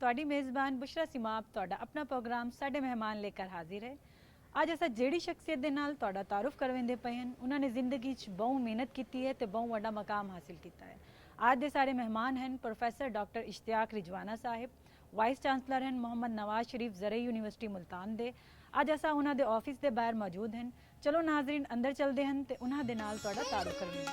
ਤੁਹਾਡੀ ਮੇਜ਼ਬਾਨ ਬੁਸ਼ਰਾ ਸਿਮਾਬ ਤੁਹਾਡਾ ਆਪਣਾ ਪ੍ਰੋਗਰਾਮ ਸਾਡੇ ਮਹਿਮਾਨ ਲੈ ਕੇ ਹਾਜ਼ਰ ਹੈ। ਅੱਜ ਅਸਾਂ ਜਿਹੜੀ ਸ਼ਖਸੀਅਤ ਦੇ ਨਾਲ ਤੁਹਾਡਾ ਤਾਰੁਫ ਕਰਵਾਉਂਦੇ ਪਏ ਹਨ, ਉਹਨਾਂ ਨੇ ਜ਼ਿੰਦਗੀ 'ਚ ਬਹੁਤ ਮਿਹਨਤ ਕੀਤੀ ਹੈ ਤੇ ਬਹੁਤ ਵੱਡਾ ਮਕਾਮ ਹਾਸਿਲ ਕੀਤਾ ਹੈ। ਅੱਜ ਦੇ ਸਾਡੇ ਮਹਿਮਾਨ ਹਨ ਪ੍ਰੋਫੈਸਰ ਡਾਕਟਰ ਇਸ਼ਤਿਆਕ ਰਿਜਵਾਨਾ ਸਾਹਿਬ, ਵਾਈਸ ਚਾਂਸਲਰ ਹਨ ਮੁਹੰਮਦ ਨਵਾਜ਼ ਸ਼ਰੀਫ ਜ਼ਰਈ ਯੂਨੀਵਰਸਿਟੀ ਮੁਲਤਾਨ ਦੇ। ਅੱਜ ਅਸਾਂ ਉਹਨਾਂ ਦੇ ਆਫਿਸ ਦੇ ਬਾਹਰ ਮੌਜੂਦ ਹਨ। ਚਲੋ ਨਾਜ਼ਰੀਨ ਅੰਦਰ ਚਲਦੇ ਹਨ ਤੇ ਉਹਨਾਂ ਦੇ ਨਾਲ ਤੁਹਾਡਾ ਤਾਰੁਫ ਕਰਵਾਉਂਦੇ ਹਾਂ।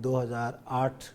2008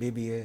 BBA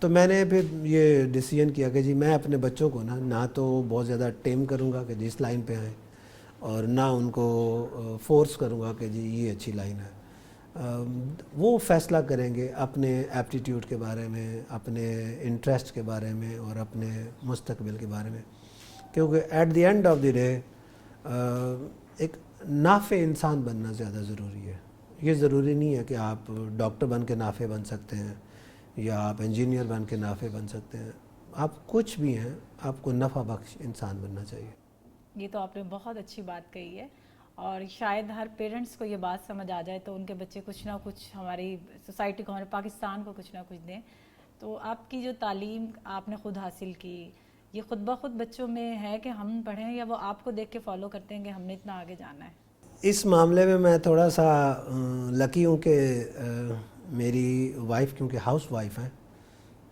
تو میں نے پھر یہ ڈیسیجن کیا کہ جی میں اپنے بچوں کو نہ تو بہت زیادہ ٹیم کروں گا کہ جی اس لائن پہ آئیں، اور نہ ان کو فورس کروں گا کہ جی یہ اچھی لائن ہے. وہ فیصلہ کریں گے اپنے ایپٹیٹیوڈ کے بارے میں، اپنے انٹرسٹ کے بارے میں اور اپنے مستقبل کے بارے میں. کیونکہ at the end of the day ایک نافع انسان بننا زیادہ ضروری ہے. یہ ضروری نہیں ہے کہ آپ ڈاکٹر بن کے نافع بن سکتے ہیں یا آپ انجینئر بن کے نافع بن سکتے ہیں. آپ کچھ بھی ہیں، آپ کو نفع بخش انسان بننا چاہیے. یہ تو آپ نے بہت اچھی بات کہی ہے، اور شاید ہر پیرنٹس کو یہ بات سمجھ آ جائے تو ان کے بچے کچھ نہ کچھ ہماری سوسائٹی کو، ہمارے پاکستان کو کچھ نہ کچھ دیں. تو آپ کی جو تعلیم آپ نے خود حاصل کی، یہ خود بخود بچوں میں ہے کہ ہم پڑھیں، یا وہ آپ کو دیکھ کے فالو کرتے ہیں کہ ہم نے اتنا آگے جانا ہے؟ اس معاملے میں تھوڑا سا لکی ہوں کہ میری وائف کیونکہ ہاؤس وائف ہیں،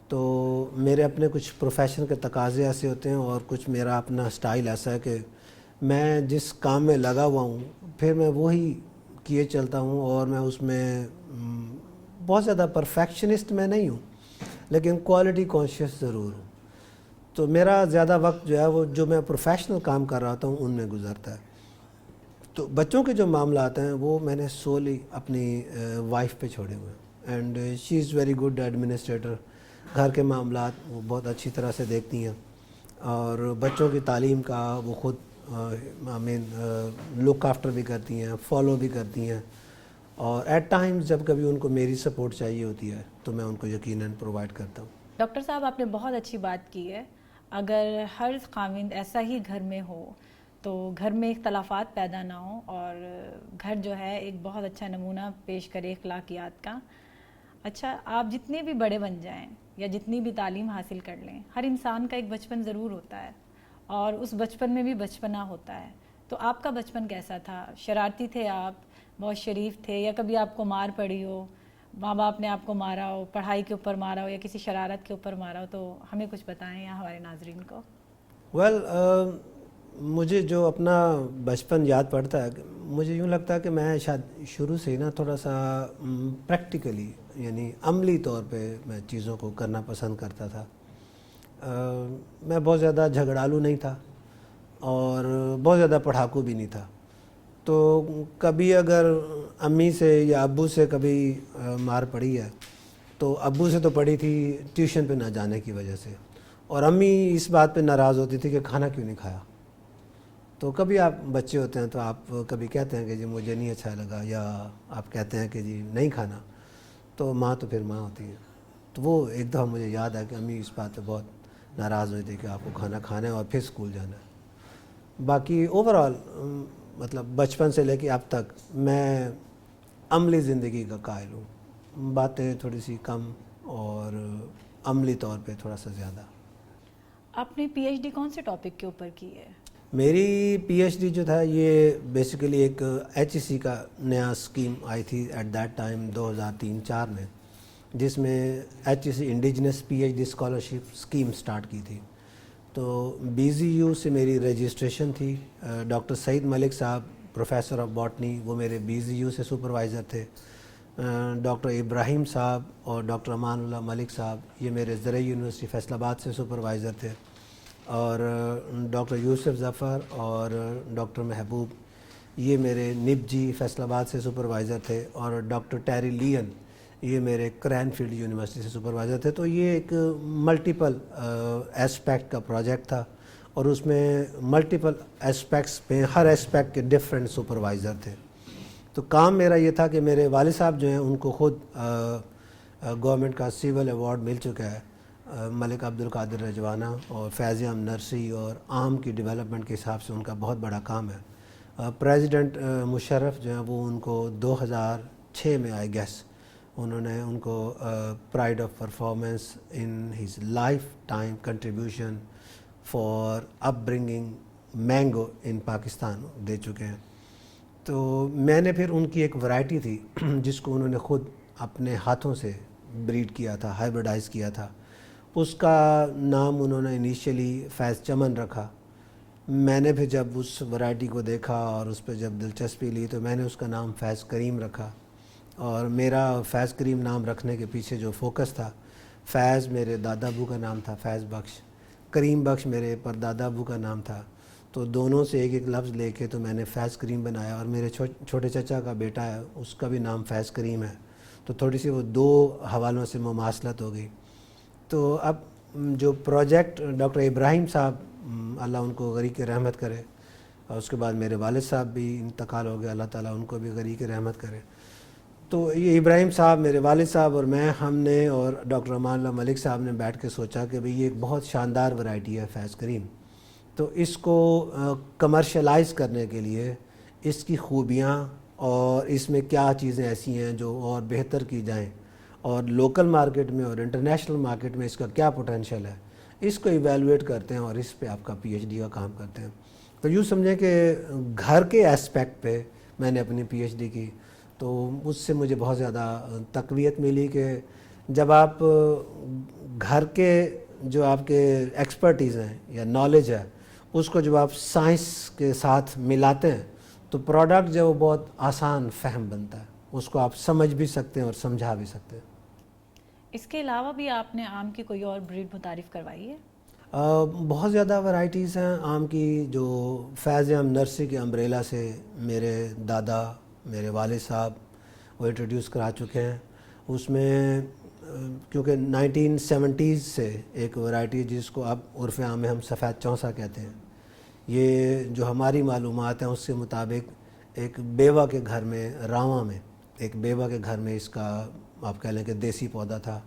تو میرے اپنے کچھ پروفیشن کے تقاضے ایسے ہوتے ہیں اور کچھ میرا اپنا سٹائل ایسا ہے کہ میں جس کام میں لگا ہوا ہوں پھر میں وہی کیے چلتا ہوں، اور میں اس میں بہت زیادہ پرفیکشنسٹ میں نہیں ہوں لیکن کوالٹی کانشیس ضرور ہوں. تو میرا زیادہ وقت جو ہے وہ جو میں پروفیشنل کام کر رہا ہوتا ہوں ان میں گزرتا ہے. تو بچوں کے جو معاملات ہیں وہ میں نے سولی اپنی وائف پہ چھوڑے ہوئے ہیں، and she is very good administrator. گھر کے معاملات وہ بہت اچھی طرح سے دیکھتی ہیں، اور بچوں کی تعلیم کا وہ خود لک آفٹر بھی کرتی ہیں، فالو بھی کرتی ہیں. اور ایٹ ٹائمز جب کبھی ان کو میری سپورٹ چاہیے ہوتی ہے تو میں ان کو یقیناً پرووائڈ کرتا ہوں. ڈاکٹر صاحب، آپ نے بہت اچھی بات کی ہے. اگر ہر خاوند ایسا ہی گھر میں ہو تو گھر میں اختلافات پیدا نہ ہوں، اور گھر جو ہے ایک بہت اچھا نمونہ پیش کرے اخلاقیات کا. اچھا، آپ جتنے بھی بڑے بن جائیں یا جتنی بھی تعلیم حاصل کر لیں، ہر انسان کا ایک بچپن ضرور ہوتا ہے، اور اس بچپن میں بھی بچپنا ہوتا ہے. تو آپ کا بچپن کیسا تھا؟ شرارتی تھے آپ، بہت شریف تھے، یا کبھی آپ کو مار پڑی ہو، ماں باپ نے آپ کو مارا ہو، پڑھائی کے اوپر مارا ہو یا کسی شرارت کے اوپر مارا ہو؟ تو ہمیں کچھ بتائیں یا ہمارے ناظرین کو. ویل مجھے جو اپنا بچپن یاد پڑتا ہے، مجھے یوں لگتا ہے کہ میں شاید شروع سے ہی تھوڑا سا پریکٹیکلی یعنی عملی طور پہ میں چیزوں کو کرنا پسند کرتا تھا. میں بہت زیادہ جھگڑالو نہیں تھا اور بہت زیادہ پڑھاکو بھی نہیں تھا. تو کبھی اگر امی سے یا ابو سے کبھی مار پڑی ہے تو ابو سے تو پڑی تھی ٹیوشن پہ نہ جانے کی وجہ سے، اور امی اس بات پہ ناراض ہوتی تھی کہ کھانا کیوں نہیں کھایا. تو کبھی آپ بچے ہوتے ہیں تو آپ کبھی کہتے ہیں کہ جی مجھے نہیں اچھا لگا، یا آپ کہتے ہیں کہ جی نہیں کھانا، تو ماں تو پھر ماں ہوتی ہے. تو وہ ایک دفعہ مجھے یاد ہے کہ امی اس بات پہ بہت ناراض ہوئی تھی کہ آپ کو کھانا کھانا ہے اور پھر اسکول جانا ہے. باقی اوور آل مطلب بچپن سے لے کے اب تک میں عملی زندگی کا قائل ہوں. باتیں تھوڑی سی کم اور عملی طور پہ تھوڑا سا زیادہ. آپ نے پی ایچ ڈی کون سے ٹاپک کے اوپر کی ہے؟ میری پی ایچ ڈی جو تھا یہ بیسیکلی ایک ایچ ای سی کا نیا اسکیم آئی تھی ایٹ دیٹ ٹائم 2003-04 میں، جس میں H E C indigenous P H D scholarship scheme start کی تھی. تو بی زی یو سے میری رجسٹریشن تھی. ڈاکٹر سعید ملک صاحب پروفیسر آف باٹنی وہ میرے بی زی یو سے سپروائزر تھے. ڈاکٹر ابراہیم صاحب اور ڈاکٹر امان اللہ ملک صاحب یہ میرے زرعی یونیورسٹی فیصل آباد سے سپروائزر تھے. اور ڈاکٹر یوسف ظفر اور ڈاکٹر محبوب یہ میرے نب جی فیصل آباد سے سپروائزر تھے. اور ڈاکٹر ٹیری لین یہ میرے کرین فیلڈ یونیورسٹی سے سپروائزر تھے. تو یہ ایک ملٹیپل ایسپیکٹ کا پروجیکٹ تھا، اور اس میں ملٹیپل ایسپیکٹس میں ہر ایسپیکٹ کے ڈفرینٹ سپروائزر تھے. تو کام میرا یہ تھا کہ میرے والد صاحب جو ہیں ان کو خود گورنمنٹ کا سول ایوارڈ مل چکا ہے، ملک عبد القادر رجوانہ اور فیض احمد نرسی، اور عام کی ڈیولپمنٹ کے حساب سے ان کا بہت بڑا کام ہے. پریزیڈنٹ مشرف جو ہیں وہ ان کو 2006 میں آئی گیس انہوں نے ان کو pride of performance in his lifetime contribution for upbringing mango in Pakistan دے چکے ہیں. تو میں نے پھر ان کی ایک ورائٹی تھی جس کو انہوں نے خود اپنے ہاتھوں سے بریڈ کیا تھا، ہائبرڈائز کیا تھا. اس کا نام انہوں نے انیشیلی فیض چمن رکھا. میں نے پھر جب اس ورائٹی کو دیکھا اور اس پہ جب دلچسپی لی تو میں نے اس کا نام فیض کریم رکھا. اور میرا فیض کریم نام رکھنے کے پیچھے جو فوکس تھا فیض میرے دادا ابو کا نام تھا، فیض بخش. کریم بخش میرے پردادا ابو کا نام تھا. تو دونوں سے ایک ایک لفظ لے کے تو میں نے فیض کریم بنایا. اور میرے چھوٹے چچا کا بیٹا ہے، اس کا بھی نام فیض کریم ہے. تو تھوڑی سی وہ دو حوالوں سے مماثلت ہو گئی. تو اب جو پروجیکٹ ڈاکٹر ابراہیم صاحب، اللہ ان کو غریق رحمت کرے، اور اس کے بعد میرے والد صاحب بھی انتقال ہو گیا، اللہ تعالیٰ ان کو بھی غریق رحمت کرے. تو یہ ابراہیم صاحب، میرے والد صاحب اور میں، ہم نے اور ڈاکٹر امان اللہ ملک صاحب نے بیٹھ کے سوچا کہ بھئی یہ ایک بہت شاندار ورائٹی ہے فیض کریم. تو اس کو کمرشلائز کرنے کے لیے اس کی خوبیاں اور اس میں کیا چیزیں ایسی ہیں جو اور بہتر کی جائیں، اور لوکل مارکیٹ میں اور انٹرنیشنل مارکیٹ میں اس کا کیا پوٹینشیل ہے، اس کو ایویلویٹ کرتے ہیں اور اس پہ آپ کا پی ایچ ڈی کا کام کرتے ہیں. تو یوں سمجھیں کہ گھر کے اسپیکٹ پہ میں نے اپنی پی ایچ ڈی کی. تو اس سے مجھے بہت زیادہ تقویت ملی کہ جب آپ گھر کے جو آپ کے ایکسپرٹیز ہیں یا نالج ہے، اس کو جب آپ سائنس کے ساتھ ملاتے ہیں تو پروڈکٹ جو وہ بہت آسان فہم بنتا ہے، اس کو آپ سمجھ بھی سکتے ہیں اور سمجھا بھی سکتے ہیں. اس کے علاوہ بھی آپ نے آم کی کوئی اور بریڈ متعارف کروائی ہے؟ بہت زیادہ ورائٹیز ہیں آم کی. جو فیض عام نرسری کے امبریلا سے میرے دادا، میرے والد صاحب وہ انٹروڈیوس کرا چکے ہیں. اس میں کیونکہ 1970s سے ایک ورائٹی جس کو اب عرف عام میں ہم سفید چونسا کہتے ہیں، یہ جو ہماری معلومات ہیں اس کے مطابق ایک بیوہ کے گھر میں، راواں میں ایک بیوہ کے گھر میں اس کا آپ کہہ لیں کہ دیسی پودا تھا.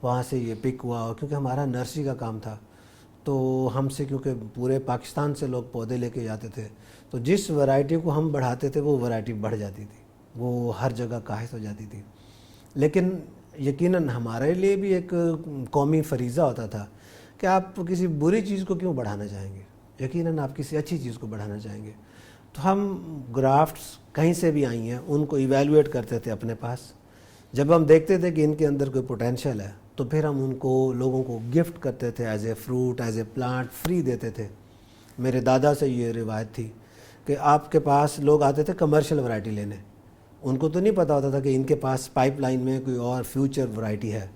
وہاں سے یہ پک ہوا، اور کیونکہ ہمارا نرسری کا کام تھا تو ہم سے کیونکہ پورے پاکستان سے لوگ پودے لے کے جاتے تھے، تو جس ورائٹی کو ہم بڑھاتے تھے وہ ورائٹی بڑھ جاتی تھی، وہ ہر جگہ قاحط ہو جاتی تھی. لیکن یقیناً ہمارے لیے بھی ایک قومی فریضہ ہوتا تھا کہ آپ کسی بری چیز کو کیوں بڑھانا چاہیں گے، یقیناً آپ کسی اچھی چیز کو بڑھانا چاہیں گے. تو ہم گرافٹس کہیں سے بھی آئی ہیں ان کو ایویلویٹ کرتے تھے اپنے پاس. جب ہم دیکھتے تھے کہ ان کے اندر کوئی پوٹینشیل ہے تو پھر ہم ان کو لوگوں کو گفٹ کرتے تھے، as a fruit, as a plant free دیتے تھے. میرے دادا سے یہ روایت تھی کہ آپ کے پاس لوگ آتے تھے کمرشل ورائٹی لینے، ان کو تو نہیں پتہ ہوتا تھا کہ ان کے پاس پائپ لائن میں کوئی اور فیوچر ورائٹی ہے.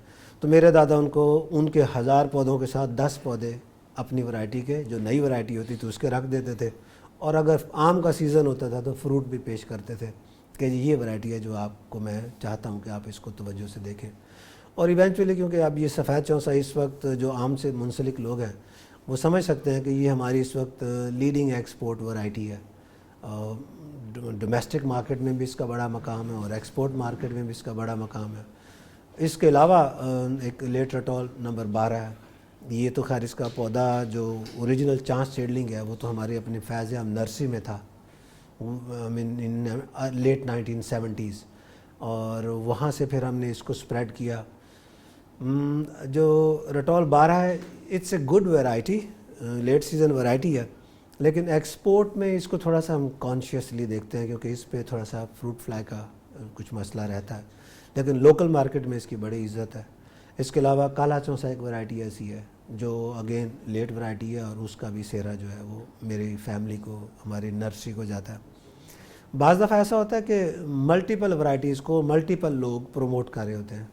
تو میرے دادا ان کو ان کے 1000 پودوں کے ساتھ 10 پودے اپنی ورائٹی کے، جو نئی ورائٹی ہوتی تھی اس کے رکھ دیتے تھے. اور اگر آم کا سیزن ہوتا تھا تو فروٹ بھی پیش کرتے تھے کہ یہ ورائٹی ہے جو آپ کو میں چاہتا ہوں کہ آپ اس کو توجہ سے دیکھیں. اور ایونچولی کیونکہ اب یہ سفید چونسا اس وقت جو آم سے منسلک لوگ ہیں وہ سمجھ سکتے ہیں کہ یہ ہماری اس وقت لیڈنگ ایکسپورٹ ورائٹی ہے. ڈومیسٹک مارکیٹ میں بھی اس کا بڑا مقام ہے اور ایکسپورٹ مارکیٹ میں بھی اس کا بڑا مقام ہے. اس کے علاوہ ایک لیٹ رٹول نمبر 12 ہے. یہ تو خیر اس کا پودا جو اوریجنل چانس سیڈلنگ ہے وہ تو ہماری اپنی فیض عام نرسری میں تھا لیٹ 1970s، اور وہاں سے پھر ہم نے اس کو سپریڈ کیا. جو رٹول 12 ہے it's a good variety, late season variety ہے، لیکن ایکسپورٹ میں اس کو تھوڑا سا ہم کانشیسلی دیکھتے ہیں کیونکہ اس پہ تھوڑا سا فروٹ فلائی کا کچھ مسئلہ رہتا ہے. لیکن لوکل مارکیٹ میں اس کی بڑی عزت ہے. اس کے علاوہ کالا چونسا ایک ورائٹی ایسی ہے جو اگین لیٹ ورائٹی ہے، اور اس کا بھی سیرا جو ہے وہ میری فیملی کو، ہماری نرسری کو جاتا ہے. بعض دفعہ ایسا ہوتا ہے کہ ملٹیپل ورائٹیز کو ملٹیپل لوگ پروموٹ کر رہے ہوتے ہیں،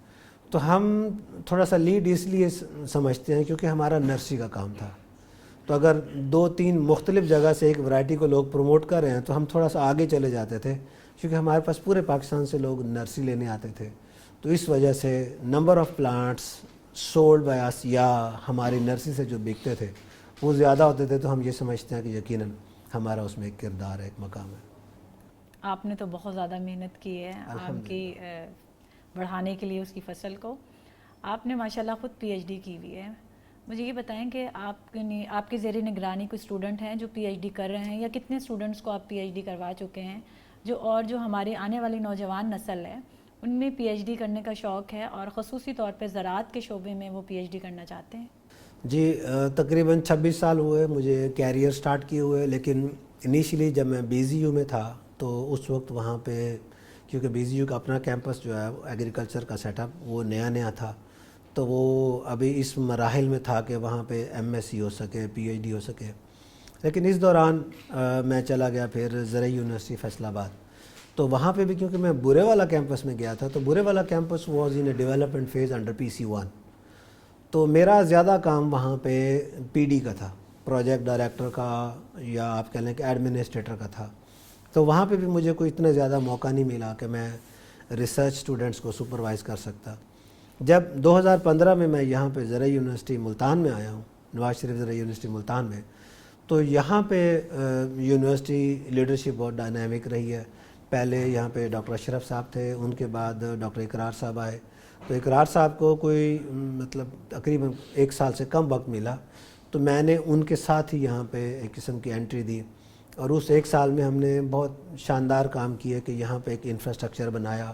تو ہم تھوڑا سا لیڈ اس لیے سمجھتے ہیں کیونکہ ہمارا نرسری کا کام تھا. تو اگر 2-3 مختلف جگہ سے ایک ورائٹی کو لوگ پروموٹ کر رہے ہیں تو ہم تھوڑا سا آگے چلے جاتے تھے کیونکہ ہمارے پاس پورے پاکستان سے لوگ نرسری لینے آتے تھے. تو اس وجہ سے number of plants sold by اس یا ہماری نرسری سے جو بکتے تھے وہ زیادہ ہوتے تھے. تو ہم یہ سمجھتے ہیں کہ یقیناً ہمارا اس میں ایک کردار ہے، ایک مقام ہے. آپ نے تو بہت زیادہ محنت کی ہے آم کی بڑھانے کے لیے اس کی فصل کو. آپ نے ماشاءاللہ خود پی ایچ ڈی کی ہوئی ہے. مجھے یہ بتائیں کہ آپ کے زیر نگرانی کوئی اسٹوڈنٹ ہیں جو پی ایچ ڈی کر رہے ہیں، یا کتنے اسٹوڈنٹس کو آپ پی ایچ ڈی کروا چکے ہیں، جو ہماری آنے والی نوجوان نسل ہے ان میں پی ایچ ڈی کرنے کا شوق ہے اور خصوصی طور پہ زراعت کے شعبے میں وہ پی ایچ ڈی کرنا چاہتے ہیں؟ جی تقریباً 26 سال ہوئے مجھے کیریئر سٹارٹ کیے ہوئے. لیکن انیشلی جب میں بی زی یو میں تھا تو اس وقت وہاں پہ کیونکہ بی زی یو کا اپنا کیمپس جو ہے ایگریکلچر کا سیٹ اپ وہ نیا تھا، تو وہ ابھی اس مراحل میں تھا کہ وہاں پہ ایم ایس سی ہو سکے، پی ایچ ڈی ہو سکے. لیکن اس دوران میں چلا گیا پھر زرعی یونیورسٹی فیصل آباد. تو وہاں پہ بھی کیونکہ میں برے والا کیمپس میں گیا تھا تو Burewala campus was in a development phase under PC1. تو میرا زیادہ کام وہاں پہ پی ڈی کا تھا، پروجیکٹ ڈائریکٹر کا، یا آپ کہہ لیں کہ ایڈمنسٹریٹر کا تھا. تو وہاں پہ بھی مجھے کوئی اتنا زیادہ موقع نہیں ملا کہ میں ریسرچ اسٹوڈنٹس کو سپروائز کر سکتا. جب 2015 میں یہاں پہ زرعی یونیورسٹی ملتان میں آیا ہوں، نواز شریف زرعی یونیورسٹی ملتان میں، تو یہاں پہ یونیورسٹی لیڈرشپ بہت ڈائنامک رہی ہے. پہلے یہاں پہ ڈاکٹر اشرف صاحب تھے، ان کے بعد ڈاکٹر اقرار صاحب آئے. تو اقرار صاحب کو کوئی مطلب تقریباً 1 سال سے کم وقت ملا، تو میں نے ان کے ساتھ ہی یہاں پہ ایک قسم کی انٹری دی. اور اس 1 سال میں ہم نے بہت شاندار کام کیے کہ یہاں پہ ایک انفراسٹرکچر بنایا.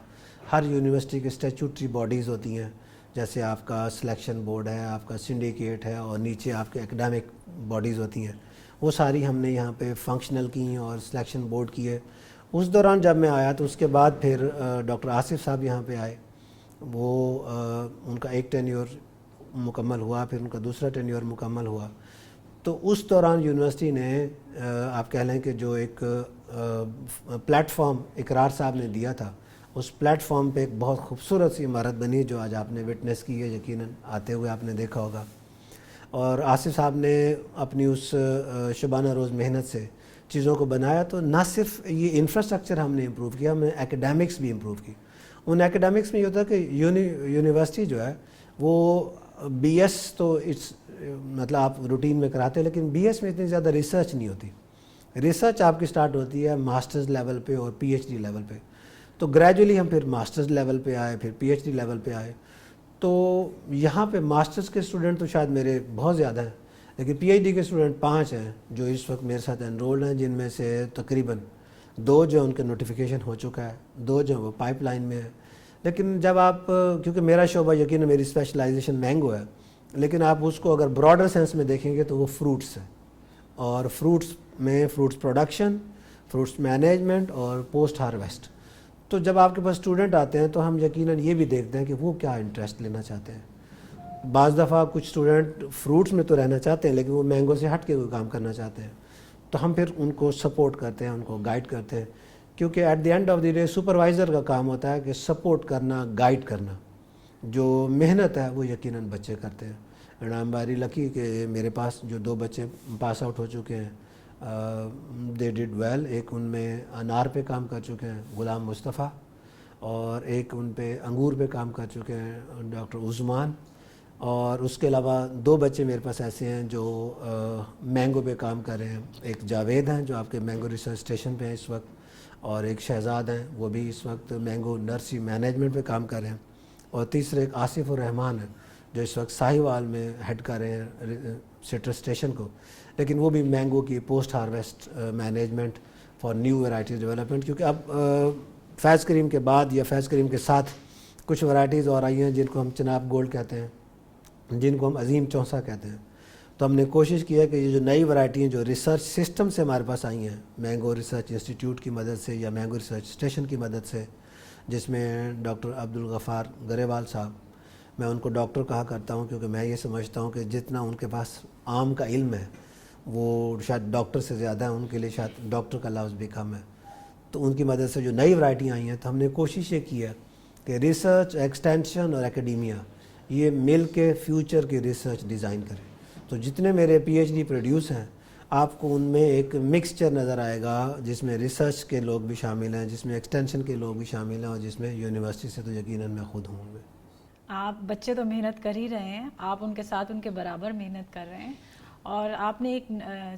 ہر یونیورسٹی کے اسٹیچوٹری باڈیز ہوتی ہیں، جیسے آپ کا سلیکشن بورڈ ہے، آپ کا سنڈیکیٹ ہے، اور نیچے آپ کے اکیڈمک باڈیز ہوتی ہیں. وہ ساری ہم نے یہاں پہ فنکشنل کی اور سلیکشن بورڈ کیے. اس دوران جب میں آیا تو اس کے بعد پھر ڈاکٹر آصف صاحب یہاں پہ آئے. وہ ان کا ایک ٹینیور مکمل ہوا، پھر ان کا دوسرا ٹینیور مکمل ہوا. تو اس دوران یونیورسٹی نے آپ کہہ لیں کہ جو ایک پلیٹ فارم اقرار صاحب نے دیا تھا، اس پلیٹ فارم پہ ایک بہت خوبصورت سی عمارت بنی جو آج آپ نے وٹنس کی ہے، یقیناً آتے ہوئے آپ نے دیکھا ہوگا. اور آصف صاحب نے اپنی اس شبانہ روز محنت سے چیزوں کو بنایا. تو نہ صرف یہ انفراسٹرکچر ہم نے امپروو کیا، ہم نے ایکیڈیمکس بھی امپروو کی. ان ایکیڈیمکس میں یہ ہوتا ہے کہ یونیورسٹی جو ہے وہ بی ایس تو اٹس مطلب آپ روٹین میں کراتے ہیں، لیکن بی ایس میں اتنی زیادہ ریسرچ نہیں ہوتی. ریسرچ آپ کی سٹارٹ ہوتی ہے ماسٹرز لیول پہ اور پی ایچ ڈی لیول پہ. تو گریجولی ہم پھر ماسٹرز لیول پہ آئے، پھر پی ایچ ڈی لیول پہ آئے. تو یہاں پہ ماسٹرز کے اسٹوڈنٹ تو شاید میرے بہت زیادہ ہیں، لیکن پی ایچ ڈی کے اسٹوڈنٹ 5 ہیں جو اس وقت میرے ساتھ انرولڈ ہیں، جن میں سے تقریباً 2 جو ان کا نوٹیفیکیشن ہو چکا ہے، 2 جو وہ پائپ لائن میں ہے. لیکن جب آپ کیونکہ میرا شعبہ یقیناً میری اسپیشلائزیشن مینگو ہے، لیکن آپ اس کو اگر براڈر سینس میں دیکھیں گے تو وہ فروٹس ہے. اور فروٹس میں فروٹس پروڈکشن، فروٹس مینجمنٹ اور پوسٹ ہارویسٹ. تو جب آپ کے پاس اسٹوڈنٹ آتے ہیں تو ہم یقیناً یہ بھی دیکھتے ہیں کہ وہ کیا انٹرسٹ لینا چاہتے ہیں. بعض دفعہ کچھ اسٹوڈنٹ فروٹس میں تو رہنا چاہتے ہیں لیکن وہ مینگو سے ہٹ کے کوئی کام کرنا چاہتے ہیں. تو ہم پھر ان کو سپورٹ کرتے ہیں، ان کو گائیڈ کرتے ہیں، کیونکہ at the end of the day supervisor کا کام ہوتا ہے کہ سپورٹ کرنا، گائیڈ کرنا. جو محنت ہے وہ یقیناً بچے کرتے ہیں. And I am very lucky کہ میرے پاس جو 2 بچے پاس آؤٹ ہو چکے ہیں، دے ڈڈ ویل. ایک ان میں انار پہ کام کر چکے ہیں، غلام مصطفیٰ، اور ایک ان پہ انگور پہ کام کر چکے ہیں، ڈاکٹر عثمان. اور اس کے علاوہ 2 بچے میرے پاس ایسے ہیں جو مینگو پہ کام کر رہے ہیں. ایک جاوید ہیں جو آپ کے مینگو ریسرچ اسٹیشن پہ ہیں اس وقت، اور ایک شہزاد ہیں وہ بھی اس وقت مینگو نرسری مینجمنٹ پہ کام کر رہے ہیں. اور تیسرے ایک آصف الرحمان ہیں جو اس وقت ساہیوال میں ہیڈ کر رہے ہیں سٹرس اسٹیشن کو، لیکن وہ بھی مینگو کی post harvest management for new varieties development. کیونکہ اب فیض کریم کے بعد یا فیض کریم کے ساتھ کچھ ورائٹیز اور آئی ہیں جن کو ہم چناب گولڈ کہتے ہیں، جن کو ہم عظیم چونسا کہتے ہیں. تو ہم نے کوشش کی ہے کہ یہ جو نئی ورائٹی ہیں جو ریسرچ سسٹم سے ہمارے پاس آئی ہیں، مینگو ریسرچ انسٹیٹیوٹ کی مدد سے یا مینگو ریسرچ اسٹیشن کی مدد سے، جس میں ڈاکٹر عبدالغفار گریوال صاحب، میں ان کو ڈاکٹر کہا کرتا ہوں کیونکہ میں یہ سمجھتا ہوں کہ جتنا ان کے پاس عام کا علم ہے وہ شاید ڈاکٹر سے زیادہ ہے، ان کے لیے شاید ڈاکٹر کا لفظ بھی کم ہے. تو ان کی مدد سے جو نئی ورائٹیاں آئی ہیں تو ہم نے کوشش یہ کی ہے کہ ریسرچ، ایکسٹینشن اور اکیڈیمیا یہ مل کے فیوچر کی ریسرچ ڈیزائن کریں. تو جتنے میرے پی ایچ ڈی پروڈیوس ہیں آپ کو ان میں ایک مکسچر نظر آئے گا، جس میں ریسرچ کے لوگ بھی شامل ہیں، جس میں ایکسٹینشن کے لوگ بھی شامل ہیں، اور جس میں یونیورسٹی سے تو یقیناً میں خود ہوں گے. آپ بچے تو محنت کر ہی رہے ہیں، آپ ان کے ساتھ ان کے برابر محنت کر رہے ہیں، اور آپ نے ایک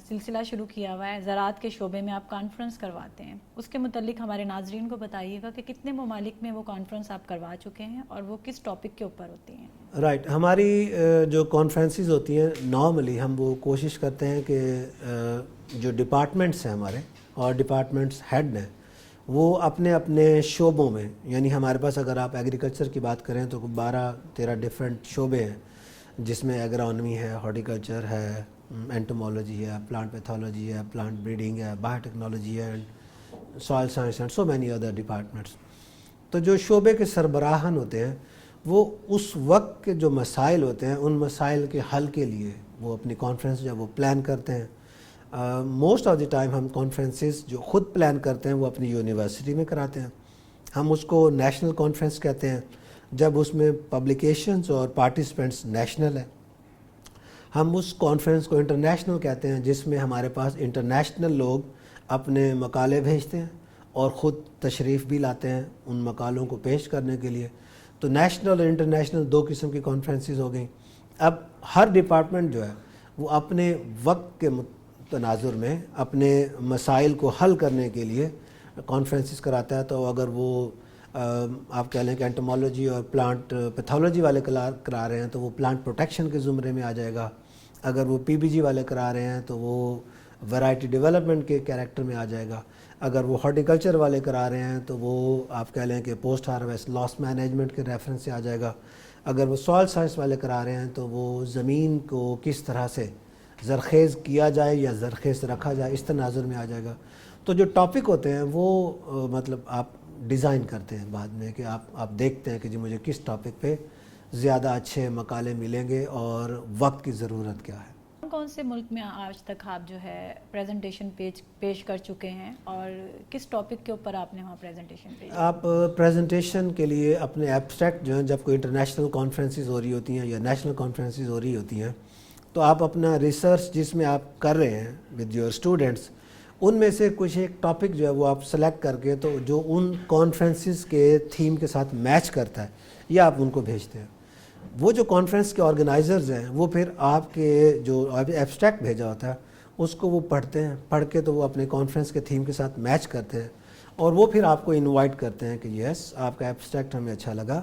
سلسلہ شروع کیا ہوا ہے، زراعت کے شعبے میں آپ کانفرنس کرواتے ہیں. اس کے متعلق ہمارے ناظرین کو بتائیے گا کہ کتنے ممالک میں وہ کانفرنس آپ کروا چکے ہیں اور وہ کس ٹاپک کے اوپر ہوتی ہیں؟ رائٹ، ہماری جو کانفرنسز ہوتی ہیں نارملی ہم وہ کوشش کرتے ہیں کہ جو ڈپارٹمنٹس ہیں ہمارے اور ڈپارٹمنٹس ہیڈ ہیں وہ اپنے اپنے شعبوں میں، یعنی ہمارے پاس اگر آپ ایگریکلچر کی بات کریں تو 12-13 ڈفرینٹ شعبے ہیں، جس میں ایگرانومی ہے، ہارٹیکلچر ہے، اینٹومولوجی ہے، پلانٹ پیتھولوجی ہے، پلانٹ بریڈنگ ہے، بایو ٹیکنالوجی ہے، and soil science and so many other departments. تو جو شعبے کے سربراہان ہوتے ہیں وہ اس وقت کے جو مسائل ہوتے ہیں ان مسائل کے حل کے لیے وہ اپنی کانفرنس جب وہ پلان کرتے ہیں. موسٹ آف دی ٹائم ہم کانفرنسز جو خود پلان کرتے ہیں وہ اپنی یونیورسٹی میں کراتے ہیں. ہم اس کو نیشنل کانفرنس کہتے ہیں. جب اس میں پبلیکیشنز اور پارٹیسپینٹس نیشنل ہیں. ہم اس کانفرنس کو انٹرنیشنل کہتے ہیں جس میں ہمارے پاس انٹرنیشنل لوگ اپنے مقالے بھیجتے ہیں اور خود تشریف بھی لاتے ہیں ان مقالوں کو پیش کرنے کے لیے. تو نیشنل اور انٹرنیشنل دو قسم کی کانفرنسز ہو گئیں. اب ہر ڈپارٹمنٹ جو ہے وہ اپنے وقت کے تناظر میں اپنے مسائل کو حل کرنے کے لیے کانفرنسز کراتا ہے. تو اگر وہ آپ کہہ لیں کہ انٹومالوجی اور پلانٹ پیتھولوجی والے کرا رہے ہیں تو وہ پلانٹ پروٹیکشن کے زمرے میں آ جائے گا. اگر وہ پی بی جی والے کرا رہے ہیں تو وہ ویرائٹی ڈیولپمنٹ کے کیریکٹر میں آ جائے گا. اگر وہ ہارٹیکلچر والے کرا رہے ہیں تو وہ آپ کہہ لیں کہ پوسٹ ہارویسٹ لاس مینجمنٹ کے ریفرنس سے آ جائے گا. اگر وہ سوائل سائنس والے کرا رہے ہیں تو وہ زمین کو کس طرح سے زرخیز کیا جائے یا زرخیز رکھا جائے اس تناظر میں آ جائے گا. تو جو ٹاپک ہوتے ہیں وہ مطلب آپ ڈیزائن کرتے ہیں بعد میں کہ آپ دیکھتے ہیں کہ جی مجھے کس ٹاپک پہ زیادہ اچھے مقالے ملیں گے اور وقت کی ضرورت کیا ہے. کون سے ملک میں آج تک آپ جو ہے پریزنٹیشن پیش کر چکے ہیں اور کس ٹاپک کے اوپر آپ نے وہاں پریزنٹیشن پیش؟ آپ پریزنٹیشن کے لیے اپنے ایبسٹریکٹ جو ہیں جب کوئی انٹرنیشنل کانفرنسز ہو رہی ہوتی ہیں یا نیشنل کانفرنسز ہو رہی ہوتی ہیں تو آپ اپنا ریسرچ جس میں آپ کر رہے ہیں ود یور اسٹوڈنٹس ان میں سے کچھ ایک ٹاپک جو ہے وہ آپ سلیکٹ کر کے تو جو ان کانفرنسز کے تھیم کے ساتھ میچ کرتا ہے یا آپ ان کو بھیجتے ہیں. وہ جو کانفرنس کے آرگنائزرز ہیں وہ پھر آپ کے جو ایبسٹریکٹ بھیجا ہوتا ہے اس کو وہ پڑھتے ہیں, پڑھ کے تو وہ اپنے کانفرنس کے تھیم کے ساتھ میچ کرتے ہیں اور وہ پھر آپ کو انوائٹ کرتے ہیں کہ یس آپ کا ایبسٹریکٹ ہمیں اچھا لگا,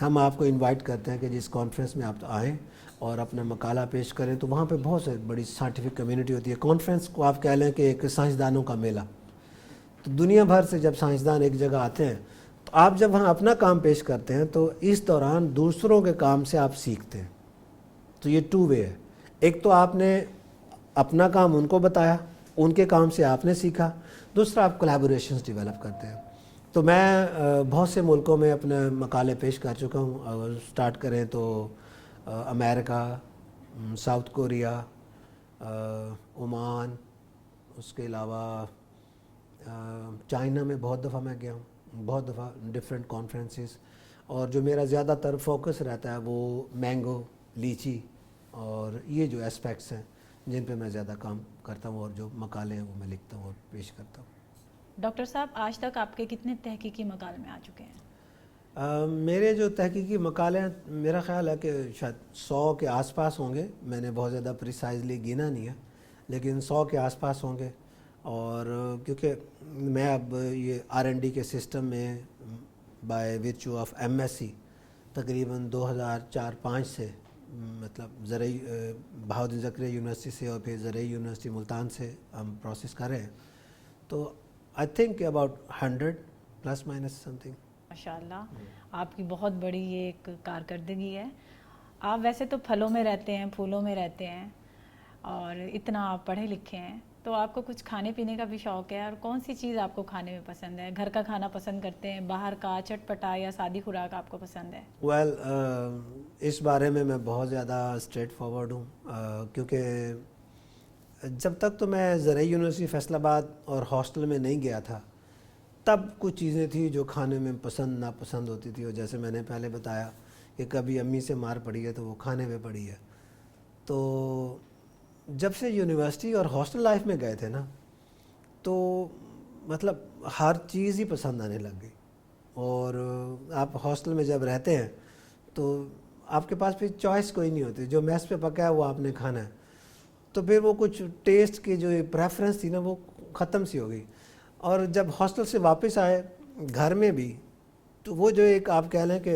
ہم آپ کو انوائٹ کرتے ہیں کہ جس کانفرنس میں آپ آئیں اور اپنا مقالہ پیش کریں. تو وہاں پہ بہت سے بڑی سائنٹیفک کمیونٹی ہوتی ہے. کانفرنس کو آپ کہہ لیں کہ ایک سائنسدانوں کا میلہ. تو دنیا بھر سے جب سائنسدان ایک جگہ آتے ہیں تو آپ جب وہاں اپنا کام پیش کرتے ہیں تو اس دوران دوسروں کے کام سے آپ سیکھتے ہیں. تو یہ ٹو وے ہے. ایک تو آپ نے اپنا کام ان کو بتایا, ان کے کام سے آپ نے سیکھا. دوسرا آپ کولیبوریشنز ڈیولپ کرتے ہیں. تو میں بہت سے ملکوں میں اپنے مقالے پیش کر چکا ہوں. اگر سٹارٹ کریں تو امریکہ, ساؤتھ کوریا, عمان, اس کے علاوہ چائنا میں بہت دفعہ میں گیا ہوں, بہت دفعہ ڈفرینٹ کانفرنسز. اور جو میرا زیادہ تر فوکس رہتا ہے وہ مینگو, لیچی اور یہ جو اسپیکٹس ہیں جن پہ میں زیادہ کام کرتا ہوں اور جو مقالے ہیں وہ میں لکھتا ہوں اور پیش کرتا ہوں. ڈاکٹر صاحب آج تک آپ کے کتنے تحقیقی مقالے میں آ چکے ہیں؟ میرے جو تحقیقی مقالے ہیں میرا خیال ہے کہ شاید 100 کے آس پاس ہوں گے. میں نے بہت زیادہ پریسائزلی گنا نہیں ہے لیکن 100 کے آس پاس ہوں گے. اور کیونکہ میں اب یہ R&D کے سسٹم میں بائی ویرچو آف MSc تقریباً 2004-05 سے مطلب زرعی بہاؤالدین زکریا یونیورسٹی سے اور پھر زرعی یونیورسٹی ملتان سے ہم پروسیس کر رہے ہیں. تو I think about 100 plus minus some thing. ماشاء اللہ, آپ کی بہت بڑی یہ ایک کارکردگی ہے. آپ ویسے تو پھلوں میں رہتے ہیں, پھولوں میں رہتے ہیں اور اتنا آپ پڑھے لکھے ہیں, تو آپ کو کچھ کھانے پینے کا بھی شوق ہے. اور کون سی چیز آپ کو کھانے میں پسند ہے؟ گھر کا کھانا پسند کرتے ہیں, باہر کا چٹپٹا یا سادی خوراک آپ کو پسند ہے؟ ویل اس بارے میں بہت زیادہ اسٹریٹ فارورڈ ہوں کیونکہ جب تک تو میں زرعی یونیورسٹی فیصل آباد اور ہاسٹل میں نہیں گیا تھا تب کچھ چیزیں تھیں جو کھانے میں پسند ناپسند ہوتی تھی. اور جیسے میں نے پہلے بتایا کہ کبھی امی سے مار پڑی ہے تو وہ کھانے میں پڑی ہے. تو جب سے یونیورسٹی اور ہاسٹل لائف میں گئے تھے نا تو مطلب ہر چیز ہی پسند آنے لگ گئی. اور آپ ہاسٹل میں جب رہتے ہیں تو آپ کے پاس پھر چوائس کوئی نہیں ہوتی, جو میس پہ پکا ہے وہ آپ نے کھانا ہے. تو پھر وہ کچھ ٹیسٹ کی جو پریفرنس تھی نا وہ ختم سی ہو گئی. اور جب ہاسٹل سے واپس آئے گھر میں بھی تو وہ جو ایک آپ کہہ لیں کہ